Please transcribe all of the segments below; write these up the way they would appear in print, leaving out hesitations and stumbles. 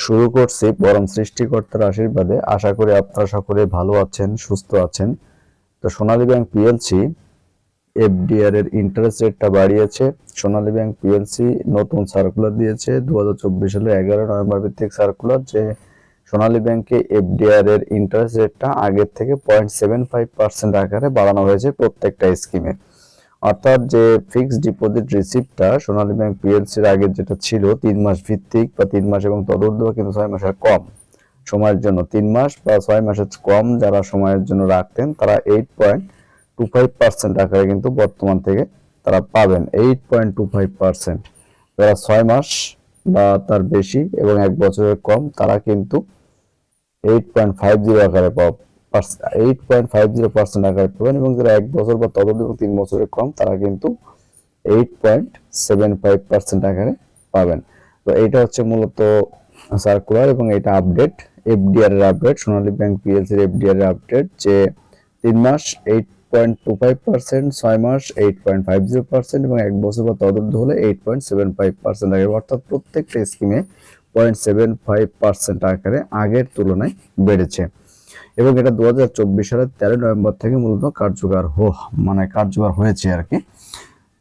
শুরু করছি পরম সৃষ্টিকর্তার আশীর্বাদে। আশা করি আপনারা সকলে ভালো আছেন, সুস্থ আছেন। তো সোনালী ব্যাংক পিএলসি এফডিআর এর ইন্টারেস্ট রেটটা বাড়িয়েছে। সোনালী ব্যাংক পিএলসি নতুন সার্কুলার দিয়েছে 2024 সালের 11 নভেম্বর ভিত্তিক সার্কুলার, যে সোনালী ব্যাংকে এফডিআর এর ইন্টারেস্ট রেটটা আগের থেকে 0.75% আকারে বাড়ানো হয়েছে প্রত্যেকটা স্কিমে। অর্থাৎ যে ফিক্সড ডিপোজিট রিসিপ্টটা সোনালী ব্যাংক পিএলসির আগে যেটা ছিল 3 মাস ভিত্তিক বা 3 মাস এবং তদূর্ধ্ব, কিন্তু 6 মাসের কম সময়ের জন্য, 3 মাস বা 6 মাসের কম যারা সময়ের জন্য রাখতেন তারা 8.25% আকারে কিন্তু বর্তমান থেকে তারা পাবেন। 8.25%। যারা 6 মাস বা তার বেশি এবং 1 বছরের কম তারা কিন্তু 8.50 আকারে 8.50% আকারে পাবেন, এবং যারা 1 বছর বা ততোধিক এবং 3 বছরের কম তারা কিন্তু 8.75% আকারে পাবেন। তো এইটা হচ্ছে মূলত সার্কুলার, এবং এটা আপডেট এফডিআর এর আপডেট, সোনালী ব্যাংক পিএলসি এর এফডিআর এর আপডেট, যে 3 মাস 8.25%, 6 মাস 8.50% এবং 1 বছর বা ততোধিক হলে 8.75% আকারে, অর্থাৎ প্রত্যেকটা স্কিমে 0.75% আকারে আগের তুলনায় বেড়েছে। এবং এটা 2024 সালের 13 নভেম্বর থেকে মূলত কার্যকর হয়েছে আর কি।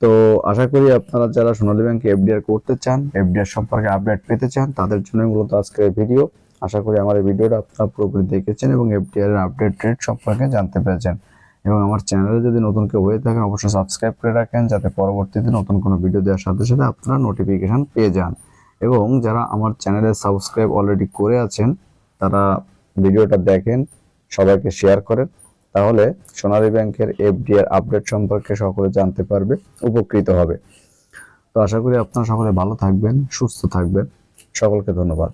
তো আশা করি আপনারা যারা সোনালী ব্যাংকে এফডিআর করতে চান, এফডিআর সম্পর্কে আপডেট পেতে চান, তাদের জন্য মূলত আজকের ভিডিও। আশা করি আমার এই ভিডিওটা আপনারা পুরোপুরি দেখেছেন এবং এফডিআর এর আপডেট রেট সম্পর্কে জানতে পেরেছেন। এবং আমার চ্যানেলে যদি নতুন কেউ হয়ে থাকেন অবশ্যই সাবস্ক্রাইব করে রাখেন, যাতে পরবর্তীতে নতুন কোনো ভিডিও দেওয়ার সাথে সাথে আপনারা নোটিফিকেশন পেয়ে যান। এবং যারা আমার চ্যানেলে সাবস্ক্রাইব অলরেডি করে আছেন তারা ভিডিওটা দেখেন, সবাইকে শেয়ার করেন, তাহলে সোনালী ব্যাংকের এফডিআর আপডেট সম্পর্কে সকলে জানতে পারবে, উপকৃত হবে। তো আশা করি আপনারা সকলে ভালো থাকবেন, সুস্থ থাকবেন। সকলকে ধন্যবাদ।